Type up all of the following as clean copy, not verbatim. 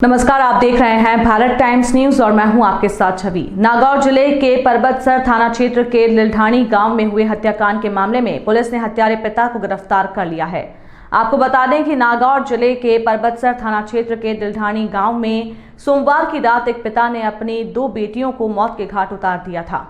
नमस्कार, आप देख रहे हैं भारत टाइम्स न्यूज और मैं हूं आपके साथ छवि। नागौर जिले के परबतसर थाना क्षेत्र के लिलढाणी गांव में हुए हत्याकांड के मामले में पुलिस ने हत्यारे पिता को गिरफ्तार कर लिया है। आपको बता दें कि नागौर जिले के परबतसर थाना क्षेत्र के लिलढाणी गांव में सोमवार की रात एक पिता ने अपनी 2 बेटियों को मौत के घाट उतार दिया था।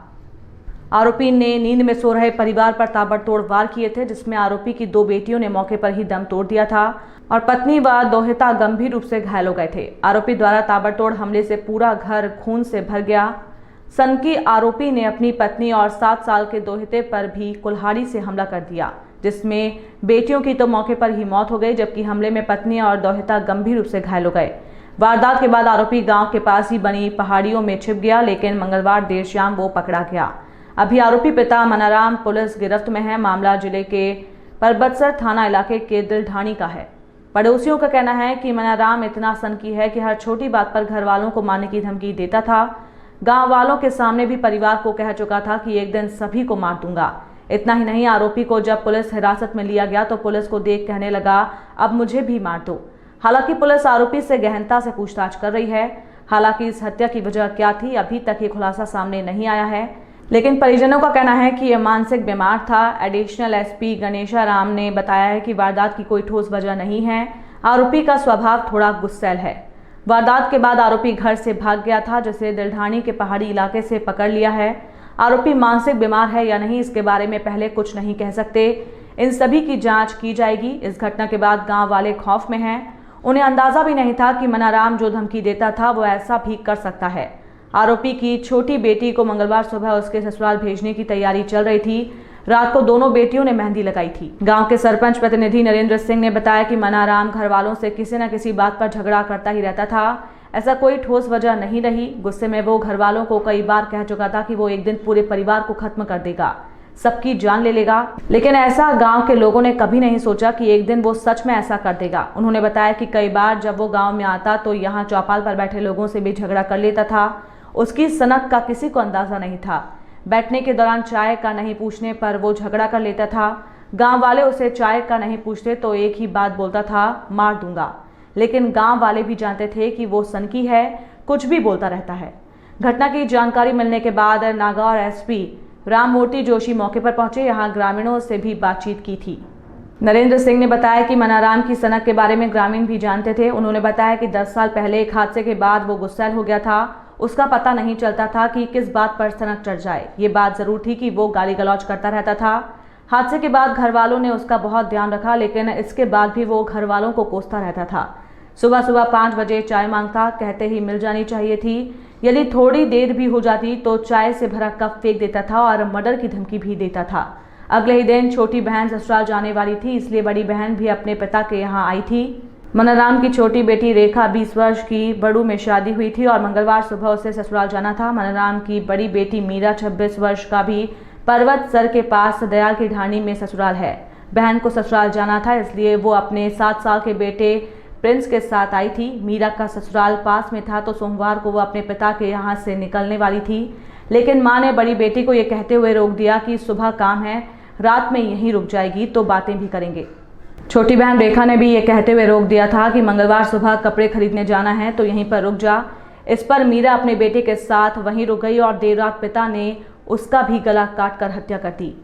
आरोपी ने नींद में सो रहे परिवार पर ताबड़तोड़ वार किए थे, जिसमें आरोपी की 2 बेटियों ने मौके पर ही दम तोड़ दिया था और पत्नी व दोहिता गंभीर रूप से घायल हो गए थे। आरोपी द्वारा ताबड़तोड़ हमले से पूरा घर खून से भर गया। सनकी आरोपी ने अपनी पत्नी और 7 साल के दोहिते पर भी कुल्हाड़ी से हमला कर दिया, जिसमें बेटियों की तो मौके पर ही मौत हो गई, जबकि हमले में पत्नी और दोहिता गंभीर रूप से घायल हो गए। वारदात के बाद आरोपी गाँव के पास ही बनी पहाड़ियों में छिप गया, लेकिन मंगलवार देर शाम वो पकड़ा गया। अभी आरोपी पिता मनाराम पुलिस गिरफ्त में है। मामला जिले के परबतसर थाना इलाके के लिलढाणी का है। पड़ोसियों का कहना है कि मनाराम इतना सनकी है कि हर छोटी बात पर घर वालों को मारने की धमकी देता था। गांव वालों के सामने भी परिवार को कह चुका था कि एक दिन सभी को मार दूंगा। इतना ही नहीं, आरोपी को जब पुलिस हिरासत में लिया गया तो पुलिस को देख कहने लगा, अब मुझे भी मार दो। हालांकि पुलिस आरोपी से गहनता से पूछताछ कर रही है। हालांकि इस हत्या की वजह क्या थी, अभी तक ये खुलासा सामने नहीं आया है, लेकिन परिजनों का कहना है कि यह मानसिक बीमार था। एडिशनल एसपी गणेशाराम ने बताया है कि वारदात की कोई ठोस वजह नहीं है। आरोपी का स्वभाव थोड़ा गुस्सैल है। वारदात के बाद आरोपी घर से भाग गया था, जिसे लिलढाणी के पहाड़ी इलाके से पकड़ लिया है। आरोपी मानसिक बीमार है या नहीं, इसके बारे में पहले कुछ नहीं कह सकते। इन सभी की जांच की जाएगी। इस घटना के बाद गाँव वाले खौफ में हैं। उन्हें अंदाजा भी नहीं था कि मनाराम जो धमकी देता था वो ऐसा भी कर सकता है। आरोपी की छोटी बेटी को मंगलवार सुबह उसके ससुराल भेजने की तैयारी चल रही थी। रात को दोनों बेटियों ने मेहंदी लगाई थी। गांव के सरपंच प्रतिनिधि नरेंद्र सिंह ने बताया कि मनाराम घर वालों से किसी न किसी बात पर झगड़ा करता ही रहता था। ऐसा कोई ठोस वजह नहीं रही। गुस्से में वो घर वालों को कई बार कह चुका था कि वो एक दिन पूरे परिवार को खत्म कर देगा, सबकी जान ले लेगा, लेकिन ऐसा गांव के लोगों ने कभी नहीं सोचा कि एक दिन वो सच में ऐसा कर देगा। उन्होंने बताया कि कई बार जब वो गाँव में आता तो यहाँ चौपाल पर बैठे लोगों से भी झगड़ा कर लेता था। उसकी सनक का किसी को अंदाजा नहीं था। बैठने के दौरान चाय का नहीं पूछने पर वो झगड़ा कर लेता था। गांव वाले उसे चाय का नहीं पूछते तो एक ही बात बोलता था, मार दूंगा। लेकिन गांव वाले भी जानते थे कि वो सनकी है, कुछ भी बोलता रहता है। घटना की जानकारी मिलने के बाद नागौर एसपी राममूर्ति जोशी मौके पर पहुंचे। यहाँ ग्रामीणों से भी बातचीत की थी। नरेंद्र सिंह ने बताया कि मनाराम की सनक के बारे में ग्रामीण भी जानते थे। उन्होंने बताया कि 10 साल पहले एक हादसे के बाद वो गुस्सैल हो गया था। उसका पता नहीं चलता था कि किस बात पर सनक चढ़ जाए। ये बात जरूर थी कि वो गाली गलौज करता रहता था। हादसे के बाद घर वालों ने उसका बहुत ध्यान रखा, लेकिन इसके बाद भी वो घर वालों को कोसता रहता था। सुबह सुबह 5 बजे चाय मांगता, कहते ही मिल जानी चाहिए थी। यदि थोड़ी देर भी हो जाती तो चाय से भरा कप फेंक देता था और मर्डर की धमकी भी देता था। अगले ही दिन छोटी बहन ससुराल जाने वाली थी, इसलिए बड़ी बहन भी अपने पिता के यहाँ आई थी। मनाराम की छोटी बेटी रेखा 20 वर्ष की बड़ू में शादी हुई थी और मंगलवार सुबह उसे ससुराल जाना था। मनाराम की बड़ी बेटी मीरा 26 वर्ष का भी परबतसर के पास दयाल की ढाणी में ससुराल है। बहन को ससुराल जाना था, इसलिए वो अपने 7 साल के बेटे प्रिंस के साथ आई थी। मीरा का ससुराल पास में था तो सोमवार को वो अपने पिता के यहाँ से निकलने वाली थी, लेकिन माँ ने बड़ी बेटी को ये कहते हुए रोक दिया कि सुबह काम है, रात में यहीं रुक जाएगी तो बातें भी करेंगे। छोटी बहन रेखा ने भी ये कहते हुए रोक दिया था कि मंगलवार सुबह कपड़े खरीदने जाना है तो यहीं पर रुक जा। इस पर मीरा अपने बेटे के साथ वहीं रुक गई और देर रात पिता ने उसका भी गला काट कर हत्या कर दी।